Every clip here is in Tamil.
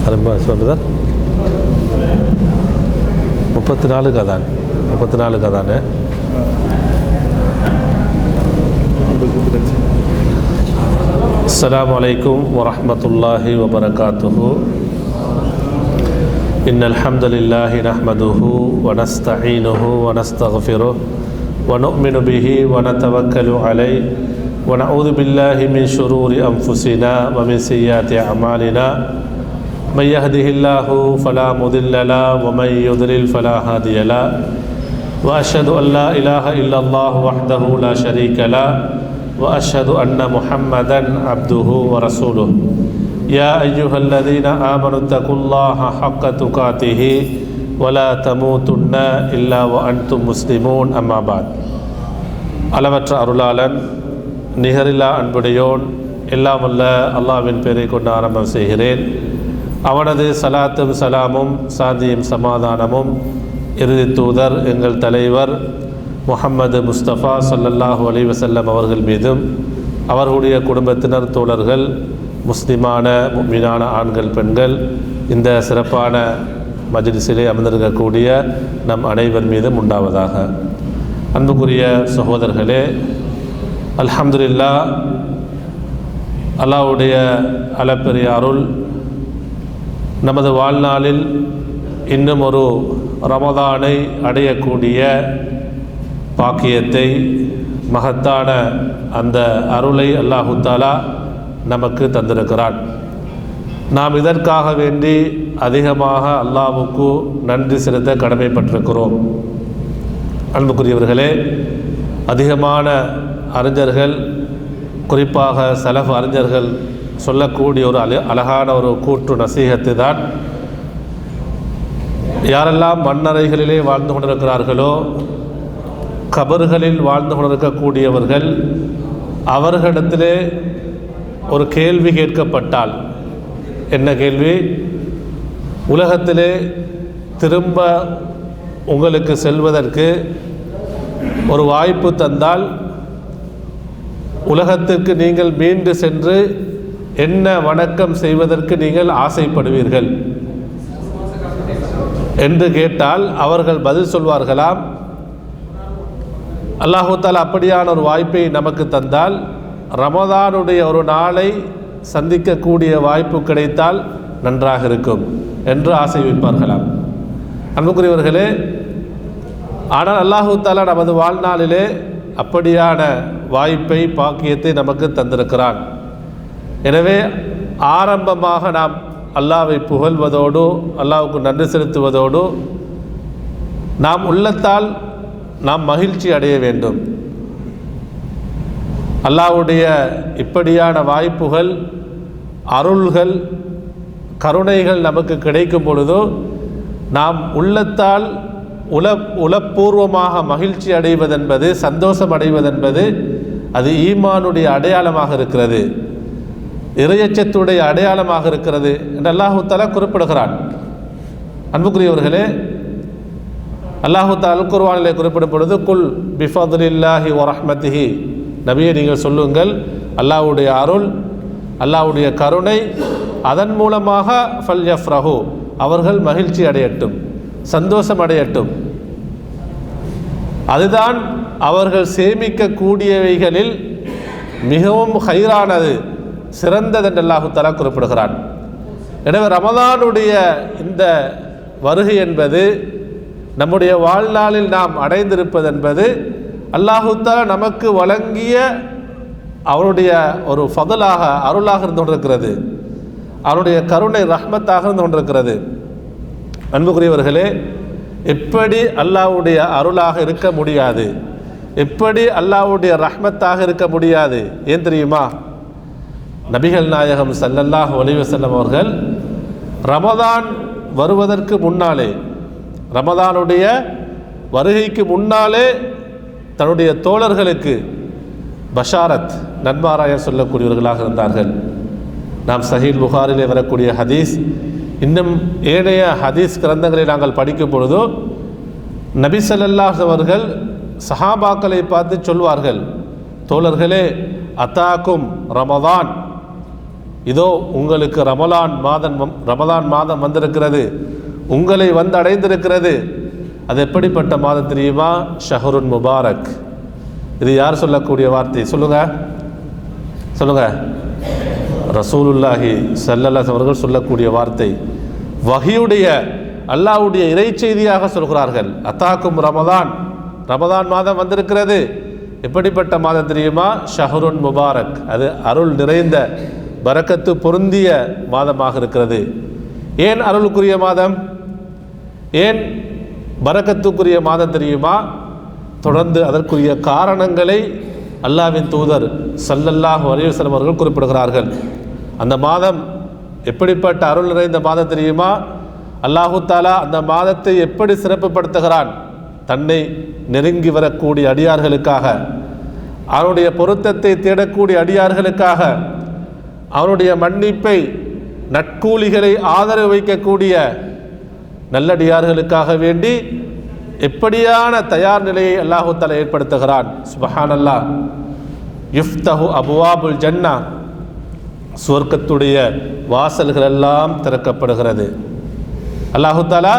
சொல்லுதான் 34 அதான் 34 அதானே. அஸ்ஸலாமு அலைக்கும் வரஹ்மத்துல்லாஹி வபரகாத்துஹு. இன்னல் ஹம்தலில்லாஹி நஹ்மதுஹு வ நஸ்தஈனுஹு வ நஸ்தக்ஃபிருஹு வ நு'மினு பிஹி வ நதவக்கலு அலைஹி வ நஊது பில்லாஹி மின் ஷுரூரி அன்ஃபுஸினா வ மின் ஸய்யிஆத்தி அமாலினா. من يهده الله فلا مضل له ومن يضلل فلا هادي له وأشهد أن لا إله إلا الله وحده لا شريك له وأشهد أن محمدا عبده ورسوله. يا أيها الذين آمنوا اتقوا الله حق تقاته ولا تموتن إلا وأنتم مسلمون. أما بعد. அளவற்ற அருளாளன் நிகரில்லா அன்புடையோன் எல்லாம் வல்ல அல்லாஹ்வின் பெயரை கொண்டு ஆரம்பம் செய்கிறேன். அவனது சலாத்தும் சலாமும் சாந்தியும் சமாதானமும் இறுதி தூதர் எங்கள் தலைவர் முஹம்மது முஸ்தபா ஸல்லல்லாஹு அலைஹி வஸல்லம் அவர்கள் மீதும் அவர்களுடைய குடும்பத்தினர் தோழர்கள் முஸ்லிமான முஃமினான ஆண்கள் பெண்கள் இந்த சிறப்பான மஜ்லிஸிலே அமர்ந்திருக்கக்கூடிய நம் அனைவர் மீதும் உண்டாவதாக. அன்புக்குரிய சகோதரர்களே, அல்ஹம்துலில்லாஹ், அல்லாஹ்வுடைய அளப்பெரிய அருள் நமது வாழ்நாளில் இன்னும் ஒரு ரமதானை அடையக்கூடிய பாக்கியத்தை, மகத்தான அந்த அருளை அல்லாஹு தஆலா நமக்கு தந்திருக்கிறான். நாம் இதற்காக வேண்டி அதிகமாக அல்லாஹ்வுக்கு நன்றி செலுத்த கடமைப்பட்டிருக்கிறோம். அன்புக்குரியவர்களே, அதிகமான அறிஞர்கள், குறிப்பாக சலஃப் அறிஞர்கள் சொல்லக்கூடிய ஒரு அழகான ஒரு கூற்று நசீகத்து தான், யாரெல்லாம் மண்ணறைகளிலே வாழ்ந்து கொண்டிருக்கிறார்களோ, கபர்களில் வாழ்ந்து கொண்டிருக்கக்கூடியவர்கள், அவர்களிடத்திலே ஒரு கேள்வி கேட்கப்பட்டால், என்ன கேள்வி? உலகத்திலே திரும்ப உங்களுக்கு செல்வதற்கு ஒரு வாய்ப்பு தந்தால் உலகத்திற்கு நீங்கள் மீண்டு சென்று என்ன வணக்கம் செய்வதற்கு நீங்கள் ஆசைப்படுவீர்கள் என்று கேட்டால் அவர்கள் பதில் சொல்வார்களாம், அல்லாஹு தஆலா அப்படியான ஒரு வாய்ப்பை நமக்கு தந்தால் ரமதானுடைய ஒரு நாளை சந்திக்கக்கூடிய வாய்ப்பு கிடைத்தால் நன்றாக இருக்கும் என்று ஆசை வைப்பார்களாம். அன்புக்குரியவர்களே, ஆனால் அல்லாஹு தஆலா நமது வாழ்நாளிலே அப்படியான வாய்ப்பை, பாக்கியத்தை நமக்கு தந்திருக்கிறான். எனவே ஆரம்பமாக நாம் அல்லாஹ்வை புகழ்வதோடு, அல்லாஹ்வுக்கு நன்றி செலுத்துவதோடு, நாம் உள்ளத்தால் நாம் மகிழ்ச்சி அடைய வேண்டும். அல்லாஹ்வுடைய இப்படியான வாய்ப்புகள், அருள்கள், கருணைகள் நமக்கு கிடைக்கும் பொழுதோ நாம் உள்ளத்தால் உளப்பூர்வமாக மகிழ்ச்சி அடைவதென்பது, சந்தோஷம் அடைவதென்பது அது ஈமானுடைய அடையாளமாக இருக்கிறது, இறையச்சத்துடைய அடையாளமாக இருக்கிறது என்று அல்லாஹு தஆலா குறிப்பிடுகிறான். அன்புக்குரியவர்களே, அல்லாஹு தஆலா குர்ஆனிலே குறிப்பிடும் பொழுது, குல் பிஃபத்லில்லாஹி வ ரஹ்மத்திஹி, நபியே நீங்கள் சொல்லுங்கள், அல்லாஹ்வுடைய அருள், அல்லாஹ்வுடைய கருணை, அதன் மூலமாக ஃபல்யஃப்ரஹு, அவர்கள் மகிழ்ச்சி அடையட்டும், சந்தோஷம் அடையட்டும், அதுதான் அவர்கள் சேமிக்கக்கூடியவைகளில் மிகவும் ஹைரானது, சிறந்ததென்று அல்லாஹு தஆலா குறிப்பிடுகிறான். எனவே ரமதானுடைய இந்த வருகை என்பது, நம்முடைய வாழ்நாளில் நாம் அடைந்திருப்பது என்பது அல்லாஹு தஆலா நமக்கு வழங்கிய அவருடைய ஒரு ஃபதலாக, அருளாக இருந்து கொண்டிருக்கிறது, அவருடைய கருணை ரஹ்மத்தாக இருந்து கொண்டிருக்கிறது. அன்புக்குரியவர்களே, எப்படி அல்லாஹ்வுடைய அருளாக இருக்க முடியாது, எப்படி அல்லாஹ்வுடைய ரஹ்மத்தாக இருக்க முடியாது? ஏன் தெரியுமா? நபிகள் நாயகம் ஸல்லல்லாஹு அலைஹி வஸல்லம் அவர்கள் ரமதான் வருவதற்கு முன்னாலே, ரமதானுடைய வருகைக்கு முன்னாலே தன்னுடைய தோழர்களுக்கு பஷாரத், நன்மாராயம் சொல்லக்கூடியவர்களாக இருந்தார்கள். நாம் சஹீஹ் புகாரிலே வரக்கூடிய ஹதீஸ், இன்னும் ஏனைய ஹதீஸ் கிரந்தங்களை நாங்கள் படிக்கும் பொழுதோ நபி ஸல்லல்லாஹு அவர்கள் சஹாபாக்களை பார்த்து சொல்வார்கள், தோழர்களே, அத்தாக்கும் ரமதான், இதோ உங்களுக்கு ரமலான் மாதம் வந்திருக்கிறது, உங்களை வந்து அடைந்திருக்கிறது. அது எப்படிப்பட்ட மாதம் தெரியுமா? ஷஹருன் முபாரக். இது யார் சொல்லக்கூடிய வார்த்தை? சொல்லுங்க ரசூலுல்லாஹி ஸல்லல்லாஹு அலைஹி அவர்கள் சொல்லக்கூடிய வார்த்தை. வஹியுடைய அல்லாஹ்வுடைய இறை செய்தியாக சொல்கிறார்கள். அத்தாக்கும் ரமதான் மாதம் வந்திருக்கிறது. எப்படிப்பட்ட மாதம் தெரியுமா? ஷஹருன் முபாரக். அது அருள் நிறைந்த பரக்கத்து பொருந்திய மாதமாக இருக்கிறது. ஏன் அருளுக்குரிய மாதம், ஏன் பரக்கத்துக்குரிய மாதம் தெரியுமா? தொடர்ந்து அதற்குரிய காரணங்களை அல்லாஹ்வின் தூதர் ஸல்லல்லாஹு அலைஹி வஸல்லம் அவர்கள் குறிப்பிடுகிறார்கள். அந்த மாதம் எப்படிப்பட்ட அருள் நிறைந்த மாதம் தெரியுமா? அல்லாஹு தாலா அந்த மாதத்தை எப்படி சிறப்புப்படுத்துகிறான்? தன்னை நெருங்கி வரக்கூடிய அடியார்களுக்காக, அவனுடைய பொருத்தத்தை தேடக்கூடிய அடியார்களுக்காக, அவனுடைய மன்னிப்பை நட்கூலிகளை ஆதரவு வைக்கக்கூடிய நல்லடியார்களுக்காக வேண்டி எப்படியான தயார் நிலையை அல்லாஹு தஆலா ஏற்படுத்துகிறான். சுப்ஹானல்லாஹ். யுஃப்தஹு அபுவாபுல் ஜன்னா, சுவர்க்கத்துடைய வாசல்கள் எல்லாம் திறக்கப்படுகிறது. அல்லாஹு தஆலா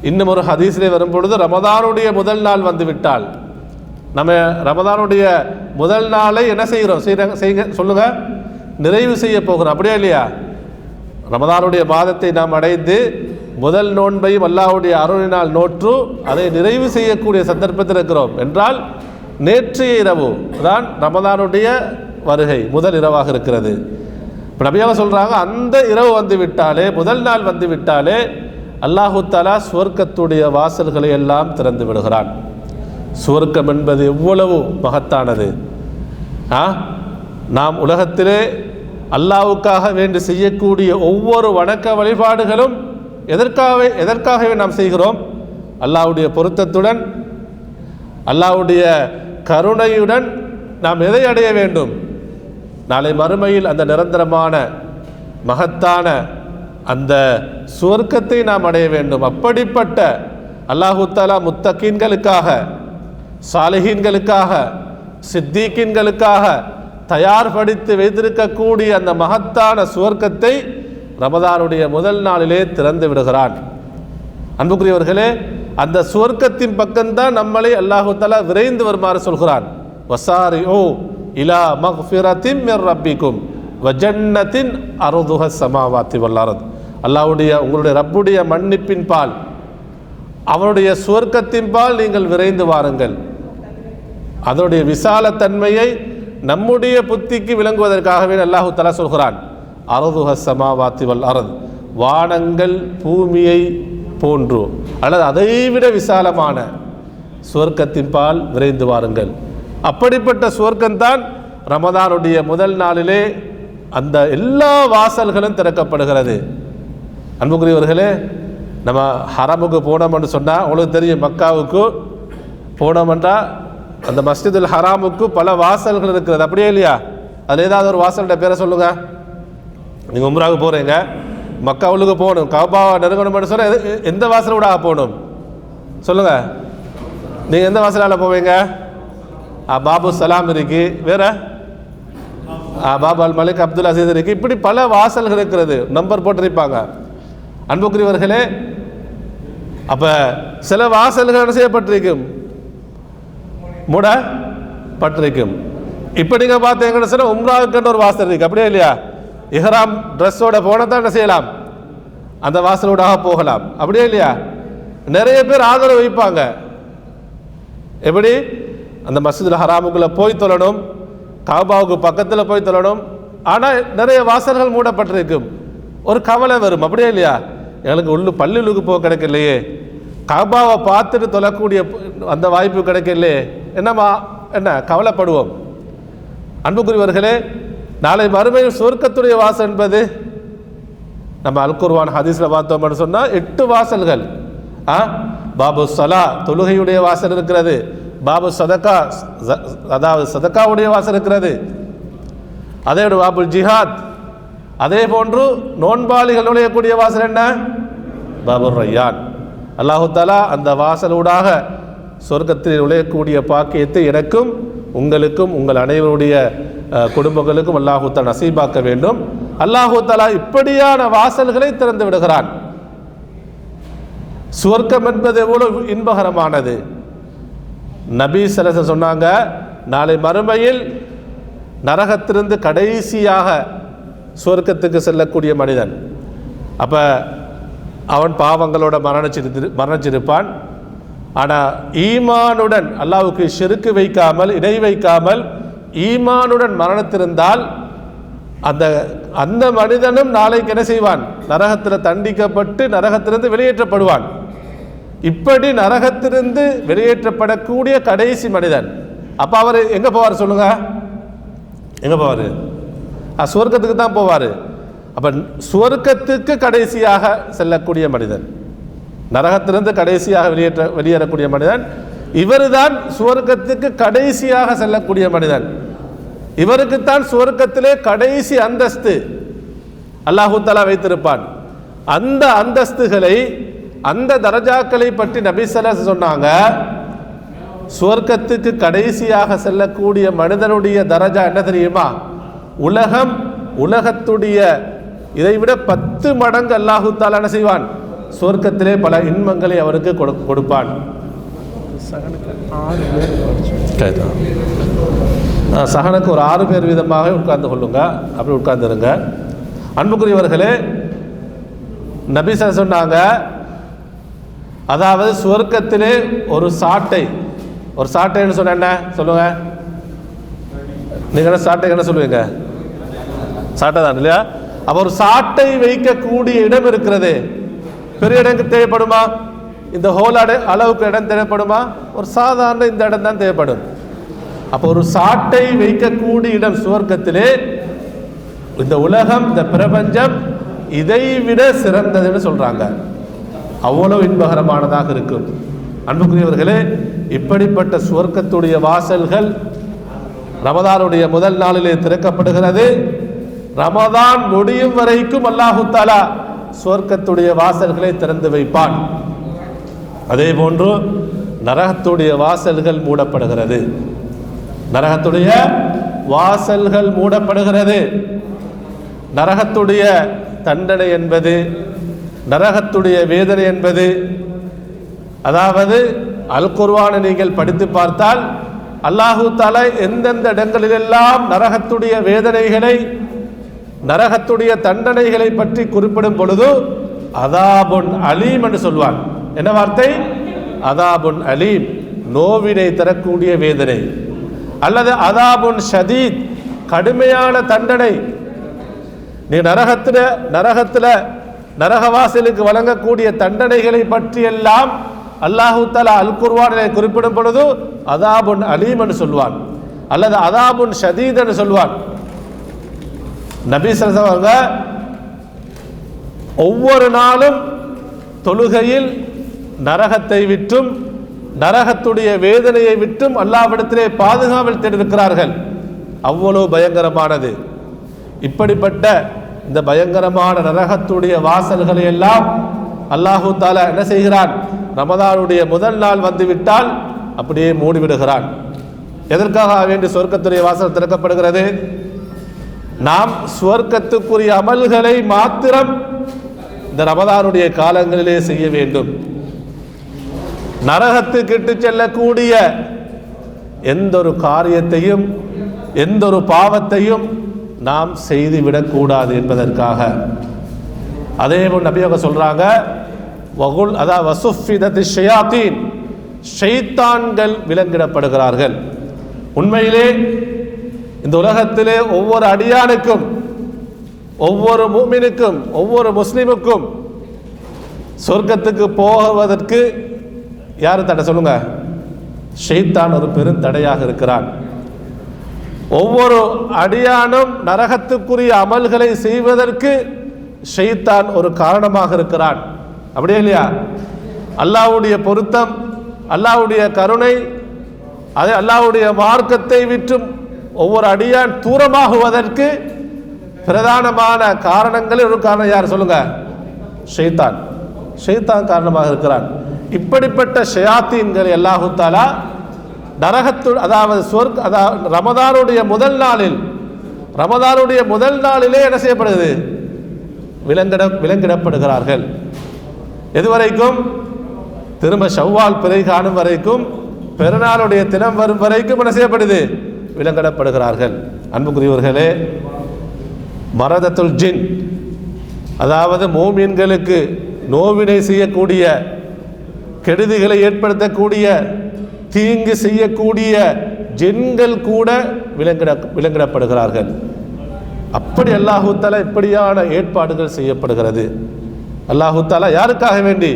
இன்னும் ஒரு ஹதீஸிலே வரும்பொழுது, ரமதானுடைய முதல் நாள் வந்துவிட்டால், நம்ம ரமதானுடைய முதல் நாளை என்ன செய்கிறோம்? சொல்லுங்க, நிறைவு செய்ய போகிறோம். அப்படியா இல்லையா? ரமதானுடைய மாதத்தை நாம் அடைந்து முதல் நோன்பையும் அல்லாஹ்வுடைய அருளினால் நோற்று அதை நிறைவு செய்யக்கூடிய சந்தர்ப்பத்தில் இருக்கிறோம் என்றால், நேற்றைய இரவு தான் ரமதானுடைய வருகை முதல் இரவாக இருக்கிறது. இப்போ நபியாக சொல்கிறாங்க, அந்த இரவு வந்து விட்டாலே, முதல் நாள் வந்து விட்டாலே அல்லாஹு தஆலா சுவர்க்கத்துடைய வாசல்களை எல்லாம் திறந்து விடுகிறான். சுவர்க்கம் என்பது எவ்வளவு மகத்தானது! நாம் உலகத்திலே அல்லாஹ்வுக்காக வேண்டி செய்யக்கூடிய ஒவ்வொரு வணக்க வழிபாடுகளும் எதற்காகவே நாம் செய்கிறோம்? அல்லாஹ்வுடைய பொருத்தத்துடன், அல்லாஹ்வுடைய கருணையுடன் நாம் எதை அடைய வேண்டும்? நாளை மறுமையில் அந்த நிரந்தரமான மகத்தான அந்த சுவர்க்கத்தை நாம் அடைய வேண்டும். அப்படிப்பட்ட அல்லாஹு தஆலா முத்தகீன்களுக்காக, சாலிஹீன்களுக்காக, சித்தீக்கீன்களுக்காக தயார்படுத்தி வைத்திருக்கக்கூடிய அந்த மகத்தான சுவர்க்கத்தை ரமதானுடைய முதல் நாளிலே திறந்து விடுகிறான். அன்புக்குரியவர்களே, அந்த சுவர்க்கத்தின் பக்கம்தான் நம்மளை அல்லாஹு தஆலா விரைந்து வருமாறு சொல்கிறான். வசாரிஉ இலா மக்ஃபிரத்தின் மிர் ரப்பிக்கும் வ ஜன்னத்தின் அர்துஹ ஸமாவாத்தி வல் அர்த். அல்லாஹ்வுடைய உங்களுடைய ரப்புடைய மன்னிப்பின் பால், அவனுடைய சுவர்க்கத்தின் பால் நீங்கள் விரைந்து வாருங்கள். அதனுடைய விசாலத்தன்மையை நம்முடைய புத்திக்கு விளங்குவதற்காகவே அல்லாஹு தஆலா சொல்கிறான். அர்துஹ ஸமாவாத்தி வல் அர்த், வானங்கள் பூமியை போன்று அல்லது அதைவிட விசாலமான சுவர்க்கத்தின் பால் விரைந்து வாருங்கள். அப்படிப்பட்ட சுவர்க்கம்தான் ரமதானுடைய முதல் நாளிலே அந்த எல்லா வாசல்களும் திறக்கப்படுகிறது. அன்புக்குரியவர்களே, நம்ம ஹரமுக்கு போனோம்னு சொன்னால் உங்களுக்கு தெரியும், மக்காவுக்கு போனோம்ன்றா அந்த மஸ்ஜிதுல் ஹராமுக்கு பல வாசல்கள் இருக்கிறது. அப்படியே இல்லையா? அதில் ஏதாவது ஒரு வாசலுடைய பேரை சொல்லுங்க. நீங்கள் உம்ராவுக்கு போகிறீங்க, மக்காவுக்கு போகணும், கஅபாவை நெருங்கணும்னு சொன்னால் எந்த வாசலோட போகணும்? சொல்லுங்க, நீங்கள் எந்த வாசலால் போவீங்க? பாபு சலாம் இருக்கு, வேற பாபு அல் மலிக் அப்துல் அசீஸ் இருக்கு. இப்படி பல வாசல்கள் இருக்கிறது, நம்பர் போட்டிருப்பாங்க. அன்புக்குரியவர்களே, அப்போ சில வாசல்கள் என்ன செய்யப்பட்டிருக்கும்? மூடப்பட்டிருக்கும். இப்போ நீங்கள் பார்த்தீங்கன்னு சொன்னால் உம்ராவுக்குன்ற ஒரு வாசல் இருக்கு. அப்படியே இல்லையா? இஹ்ராம் ட்ரெஸ்ஸோட போனால் தான் என்ன செய்யலாம்? அந்த வாசலோடாக போகலாம். அப்படியே இல்லையா? நிறைய பேர் ஆதரவு வைப்பாங்க. எப்படி? அந்த மஸ்ஜிதுல் ஹராமுக்குள்ளே போய் தொழணும், கஅபாவுக்கு பக்கத்தில் போய் தொழணும். ஆனால் நிறைய வாசல்கள் மூடப்பட்டிருக்கும். ஒரு கவலை வரும். அப்படியே இல்லையா? எங்களுக்கு பள்ளிகளுக்கு போக கிடைக்கலையே, கஅபாவை பார்த்துட்டு தொழக்கூடிய அந்த வாய்ப்பு கிடைக்கலையே, என்ன கவலைப்படுவோம். அன்புக்குரியவர்களே, நாளை மறுமையில் சுவர்க்கத்துடைய வாசல் என்பது நம்ம அல் குர்ஆன் ஹதீஸில் பார்த்தோம்னு சொன்னால் 8 வாசல்கள். பாபு ஸலா, தொழுகையுடைய வாசல் இருக்கிறது. பாபு சதகா, அதாவது சதகாவுடைய வாசல் இருக்கிறது. அதே பாபுல் ஜிஹாத். அதே போன்று நோன்பாளிகள் நுழையக்கூடிய வாசல் என்ன? பாபுர் ரய்யான். அல்லாஹு தஆலா அந்த வாசலூடாக சொர்க்கத்தில் நுழையக்கூடிய பாக்கியத்தை எனக்கும் உங்களுக்கும் உங்கள் அனைவருடைய குடும்பங்களுக்கும் அல்லாஹு தஆலா நசீபாக்க வேண்டும். அல்லாஹு தஆலா இப்படியான வாசல்களை திறந்து விடுகிறான். சுவர்க்கம் என்பது எவ்வளவு இன்பகரமானது. நபி ஸல்லல்லாஹு அலைஹி வஸல்லம் சொன்னாங்க, நாளை மறுமையில் நரகத்திலிருந்து கடைசியாக சுவர்க்கத்துக்கு செல்லக்கூடிய மனிதன், அப்போ அவன் பாவங்களோட மரணிச்சிருப்பான். ஆனால் ஈமானுடன், அல்லாஹ்வுக்கு ஷிர்க் வைக்காமல், இணை வைக்காமல் ஈமானுடன் மரணித்திருந்தால் அந்த மனிதனும் நாளைக்கு என்ன செய்வான்? நரகத்தில் தண்டிக்கப்பட்டு நரகத்திலிருந்து வெளியேற்றப்படுவான். இப்படி நரகத்திலிருந்து வெளியேற்றப்படக்கூடிய கடைசி மனிதன். அப்போ அவர் எங்கே போவார் சொல்லுங்க? எங்கே போவார்? சுவர்க்கத்துக்கு தான் போவார். அப்போ சுவர்க்கத்துக்கு கடைசியாக செல்லக்கூடிய மனிதன், நரகத்திலிருந்து கடைசியாக வெளியேறக்கூடிய மனிதன், இவர் தான் சுவர்க்கத்துக்கு கடைசியாக செல்லக்கூடிய மனிதன். இவருக்குத்தான் சுவர்க்கத்திலே கடைசி அந்தஸ்து அல்லாஹு தஆலா வைத்திருப்பான். அந்த அந்தஸ்துகளை, அந்த தரஜாக்களை பற்றி நபி ஸல்லல்லாஹு அலைஹி வஸல்லம் சொன்னாங்க, சுவர்க்கத்துக்கு கடைசியாக செல்லக்கூடிய மனிதனுடைய தரஜா என்ன தெரியுமா? உலகத்துடைய இதைவிட 10 மடங்கு அல்லாஹு தஆலா என்ன செய்வான்? சுவர்க்கத்திலே பல இன்பங்களை அவருக்கு கொடுப்பான். சகனுக்கு ஒரு 6 பேர் வீதமாக உட்கார்ந்து கொள்ளுங்க. அப்படி உட்கார்ந்துருங்க. அன்புக்குரியவர்களே, நபி ஸல்லல்லாஹு அலைஹி வஸல்லம் சொன்னாங்க, அதாவது சுவர்க்கத்திலே ஒரு சாட்டைன்னு சொன்ன என்ன சொல்லுங்க? நீங்கள் என்ன சாட்டை என்ன சொல்லுவீங்க? சாட்டை தான் இல்லையா? அப்போ ஒரு சாட்டை வைக்கக்கூடிய இடம் இருக்கிறது. பெரிய இடம் தேவைப்படுமா? இந்த ஹோலாடு அளவுக்கு இடம் தேவைப்படுமா? ஒரு சாதாரண இந்த இடம் தான் தேவைப்படும். அப்போ ஒரு சாட்டை வைக்கக்கூடிய இடம் சுவர்க்கத்திலே, இந்த உலகம், இந்த பிரபஞ்சம் இதை விட சிறந்ததுன்னு சொல்றாங்க. அவ்வளவு இன்பகரமானதாக இருக்கும். அன்புக்குரியவர்களே, இப்படிப்பட்ட சுவர்க்கத்துடைய வாசல்கள் ரமதானுடைய முதல் நாளிலே திறக்கப்படுகிறது. ரமதான் முடியும் வரைக்கும் அல்லாஹு தஆலா சுவர்க்கத்துடைய வாசல்களை திறந்து வைப்பான். அதே போன்று நரகத்துடைய வாசல்கள் மூடப்படுகிறது. நரகத்துடைய வாசல்கள் மூடப்படுகிறது. நரகத்துடைய தண்டனை என்பது, நரகத்துடைய வேதனை என்பது, அதாவது அல் குர்ஆனை நீங்கள் படித்து பார்த்தால் அல்லாஹு தஆலா எந்தெந்த இடங்களிலெல்லாம் நரகத்துடைய வேதனைகளை, நரகத்துடைய தண்டனைகளை பற்றி குறிப்பிடும் பொழுது அதாபுன் அலீம் என்று சொல்வான். என்ன வார்த்தை? அதாபுன் அலீம், நோவினை தரக்கூடிய வேதனை, அல்லது அதாபுன் ஷதீத், கடுமையான தண்டனை. நீ நரகத்தில் நரகவாசலுக்கு வழங்கக்கூடிய தண்டனைகளை பற்றியெல்லாம் அல்லாஹு தஆலா அல் குர்ஆனிலே குறிப்பிடும் பொழுது அதாபுன் அலீம் என்று சொல்வான், அல்லது அதாபுன் ஷதீத் என்று சொல்வான். நபி ஸல்லல்லாஹு அலைஹி வஸல்லம் ஒவ்வொரு நாளும் தொழுகையில் நரகத்தை விட்டும் நரகத்துடைய வேதனையை விட்டும் அல்லாஹ்விடத்திலே பாதுகாவல் தேடியிருக்கிறார்கள். அவ்வளவு பயங்கரமானது. இப்படிப்பட்ட இந்த பயங்கரமான நரகத்துடைய வாசல்களை எல்லாம் அல்லாஹு தஆலா என்ன செய்கிறான்? ரமதானுடைய முதல் நாள் வந்துவிட்டால் அப்படியே மூடிவிடுகிறான். எதற்காக வேண்டி சொர்க்கத்துடைய வாசல் திறக்கப்படுகிறது? நாம் சுவர்க்கத்துக்குரிய அமல்களை மாத்திரம் இந்த ரமதானுடைய காலங்களிலே செய்ய வேண்டும். நரகத்துக்கு இட்டு செல்லக்கூடிய எந்த ஒரு காரியத்தையும், எந்த ஒரு பாவத்தையும் நாம் செய்துவிடக்கூடாது என்பதற்காக. அதே போல் நபி அவங்க சொல்றாங்க, வகுல் அதாவது வசுஃபிதத் ஷயாத்தீன், ஷைத்தான்கள் விலங்கிடப்படுகிறார்கள். உண்மையிலே இந்த உலகத்திலே ஒவ்வொரு அடியானுக்கும், ஒவ்வொரு முஃமினுக்கும், ஒவ்வொரு முஸ்லிமுக்கும் சொர்க்கத்துக்கு போவதற்கு யாரு தடை சொல்லுங்க? ஷைத்தான் ஒரு பெரும் தடையாக இருக்கிறான். ஒவ்வொரு அடியானும் நரகத்துக்குரிய அமல்களை செய்வதற்கு ஷைத்தான் ஒரு காரணமாக இருக்கிறான். அப்படியே இல்லையா? அல்லாஹ்வுடைய பொருத்தம், அல்லாஹ்வுடைய கருணை, அதே அல்லாஹ்வுடைய மார்க்கத்தை விற்றும் ஒவ்வொரு அடியான் தூரமாகுவதற்கு பிரதானமான காரணங்களில் ஒரு காரணம் யார் சொல்லுங்க? ஷைத்தான். ஷைத்தான் காரணமாக இருக்கிறான். இப்படிப்பட்ட ஷயாத்தீன்களை அல்லாஹு தஆலா நரகத்து, அதாவது ரமதானுடைய முதல் நாளில் ரமதானுடைய முதல் நாளிலே என்ன செய்யப்படுகிறது? விலங்கிடப்படுகிறார்கள். எதுவரைக்கும்? திரும்ப ஷவ்வால் பிறை காணும் வரைக்கும், பெருநாளுடைய தினம் வரும் வரைக்கும் என்ன செய்யப்படுது? விலங்கிடப்படுகிறார்கள். அன்புக்குரியவர்களே, மரதத்துல் ஜின், அதாவது மோமீன்களுக்கு நோவினை செய்யக்கூடிய, கெடுதிகளை ஏற்படுத்தக்கூடிய, தீங்கு செய்யக்கூடிய ஜின்கள் கூட விலங்கிடப்படுகிறார்கள். அப்படி அல்லாஹு தஆலா இப்படியான ஏற்பாடுகள் செய்யப்படுகிறது. அல்லாஹு தஆலா யாருக்காக வேண்டி?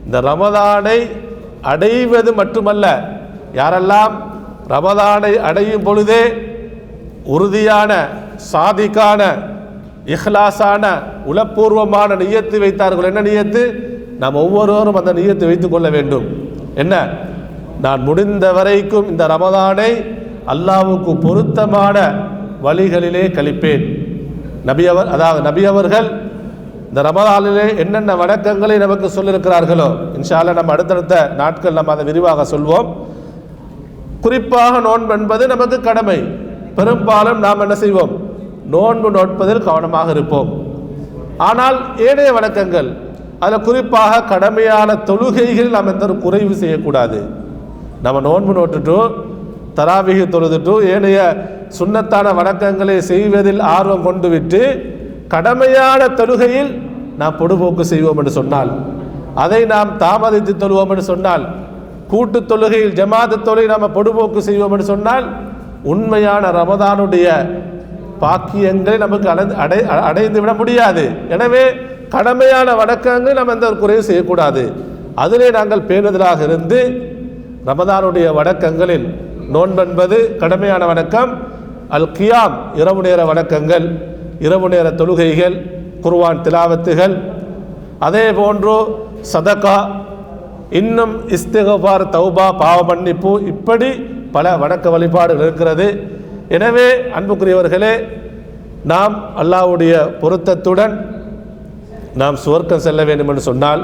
இந்த ரமதானை அடைவது மட்டுமல்ல, யாரெல்லாம் ரமதானை அடையும் பொழுதே உறுதியான, சாதிக்கான, இஹ்லாஸான, உளப்பூர்வமான நியத்து வைத்தார்கள். என்ன நியத்து? நாம் ஒவ்வொருவரும் அந்த நியத்தை வைத்துக் கொள்ள வேண்டும். என்ன? நான் முடிந்த வரைக்கும் இந்த ரமதானை அல்லாஹ்வுக்கு பொருத்தமான வழிகளிலே கழிப்பேன். நபி அவர்கள் இந்த ரமதானிலே என்னென்ன வணக்கங்களை நமக்கு சொல்லியிருக்கிறார்களோ, இன்ஷா அல்லாஹ் நம்ம அடுத்தடுத்த நாட்கள் நம்ம அதை விரிவாக சொல்வோம். குறிப்பாக நோன்பு என்பது நமக்கு கடமை. பெரும்பாலும் நாம் என்ன செய்வோம்? நோன்பு நோட்பதில் கவனமாக இருப்போம். ஆனால் ஏனைய வணக்கங்கள், அதில் குறிப்பாக கடமையான தொழுகைகள் நாம் எந்த குறைவு செய்யக்கூடாது. நம்ம நோன்பு நோட்டுட்டு, தராவிகை தொழுதுட்டு, ஏனைய சுன்னத்தான வணக்கங்களை செய்வதில் ஆர்வம் கொண்டு விட்டு கடமையான தொழுகையில் நாம் பொடுபோக்கு செய்வோம் என்று சொன்னால், அதை நாம் தாமதித்து தொழுவோம் என்று சொன்னால், கூட்டு தொழுகையில் ஜமாத் தொழுகை நாம் பொடுபோக்கு செய்வோம் என்று சொன்னால், உண்மையான ரமதானுடைய பாக்கியங்களை நமக்கு அடைந்து விட முடியாது. எனவே கடமையான வணக்கங்களை நாம் எந்த ஒரு குறைவு செய்யக்கூடாது. அதிலே நாங்கள் பேணுதலாக இருந்து ரமதானுடைய வணக்கங்களில் நோன்பென்பது கடமையான வணக்கம், அல் கியாம் இரவு நேர வணக்கங்கள், இரவு நேர தொழுகைகள், குர்ஆன் திலாவத்துகள், அதே போன்று சதகா, இன்னும் இஸ்திக்ஃபார், தௌபா, பாவ மன்னிப்பு, இப்படி பல வணக்க வழிபாடுகள் இருக்கிறது. எனவே அன்புக்குரியவர்களே, நாம் அல்லாஹ்வுடைய பொருத்தத்துடன் நாம் சுவர்க்கம் செல்ல வேண்டும் என்று சொன்னால்,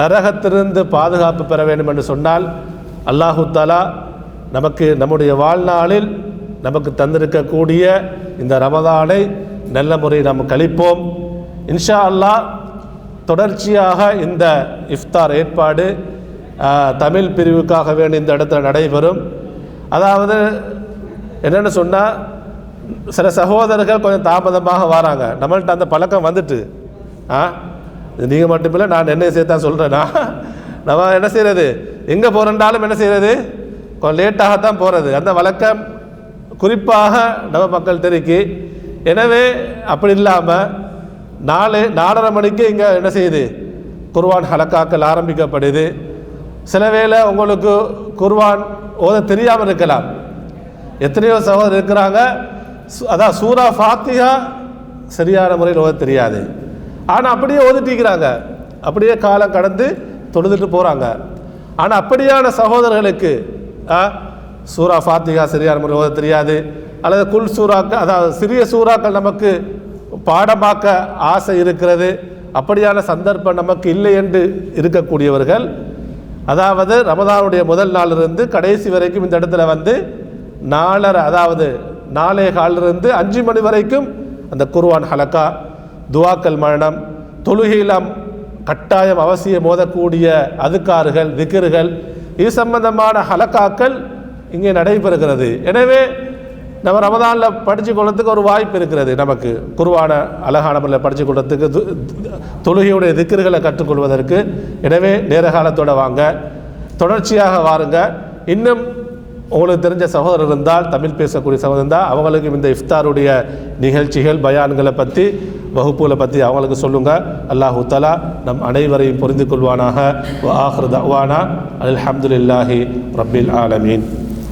நரகத்திலிருந்து பாதுகாப்பு பெற வேண்டும் என்று சொன்னால், அல்லாஹு தஆலா நமக்கு நம்முடைய வாழ்நாளில் நமக்கு தந்திருக்கக்கூடிய இந்த ரமதானை நல்ல முறையில் நாம் கழிப்போம். இன்ஷா அல்லாஹ் தொடர்ச்சியாக இந்த இஃப்தார் ஏற்பாடு தமிழ் பிரிவுக்காக வேண்டி இந்த இடத்துல நடைபெறும். அதாவது என்னென்னு சொன்னால், சில சகோதரர்கள் கொஞ்சம் தாமதமாக வராங்க. நம்மள்கிட்ட அந்த பழக்கம் வந்துட்டு, நீங்கள் மட்டுமில்லை, நான் என்ன சேர்த்தான் சொல்கிறேன்னா, நம்ம என்ன செய்கிறது, எங்கே போகிறேன்றாலும் என்ன செய்கிறது, கொஞ்சம் லேட்டாகத்தான் போகிறது. அந்த வழக்கம் குறிப்பாக நம்ம மக்கள் தெரிவிக்கு. எனவே அப்படி இல்லாமல் 4:30 மணிக்கு இங்கே என்ன செய்யுது, குர்ஆன் ஹலக்காக்கள் ஆரம்பிக்கப்படுது. சில வேளை உங்களுக்கு குர்ஆன் ஓத தெரியாமல் இருக்கலாம். எத்தனையோ சகோதரர் இருக்கிறாங்க, அதான் சூரா ஃபாத்திஹா சரியான முறையில் ஓத தெரியாது. ஆனால் அப்படியே ஓதிட்டிருக்கிறாங்க, அப்படியே காலம் கடந்து தொழுதுட்டு போகிறாங்க. ஆனால் அப்படியான சகோதரர்களுக்கு சூரா ஃபாத்திஹா சரியான முறையில் ஓத தெரியாது, அல்லது குல் சூறாக்கள், அதாவது சிறிய சூறாக்கள் நமக்கு பாடமாக்க ஆசை இருக்கிறது. அப்படியான சந்தர்ப்பம் நமக்கு இல்லை என்று இருக்கக்கூடியவர்கள், அதாவது ரமதானுடைய முதல் நாளிலிருந்து கடைசி வரைக்கும் இந்த இடத்துல வந்து 4:30, அதாவது 4:15 5 மணி வரைக்கும் அந்த குர்ஆன் ஹலக்கா, துவாக்கள் மரணம், தொழுகையிலாம் கட்டாயம் அவசியம் மோதக்கூடிய அதுக்கார்கள், திக்ர்கள், இது சம்பந்தமான ஹலக்காக்கள் இங்கே நடைபெறுகிறது. எனவே நம்ம ரமதானில் படித்து கொள்றதுக்கு ஒரு வாய்ப்பு இருக்கிறது. நமக்கு குர்ஆனை அழகான முறையில் படித்து கொள்றதுக்கு, தொழுகையுடைய திக்ர்களை கற்றுக்கொள்வதற்கு. எனவே நேர காலத்தோடு வாங்க, தொடர்ச்சியாக வாருங்க. இன்னும் உங்களுக்கு தெரிஞ்ச சகோதரர் இருந்தால், தமிழ் பேசக்கூடிய சகோதரர் இருந்தால், அவங்களுக்கும் இந்த இஃப்தாருடைய நிகழ்ச்சிகள், பயான்களை பற்றி, வகுப்புகளை பற்றி அவங்களுக்கு சொல்லுங்கள். அல்லாஹு தஆலா நம் அனைவரையும் புரிந்து கொள்வானாக. வ ஆகிரு தஅவானா அல்ஹம்துலில்லாஹி ரப்பில் ஆலமீன்.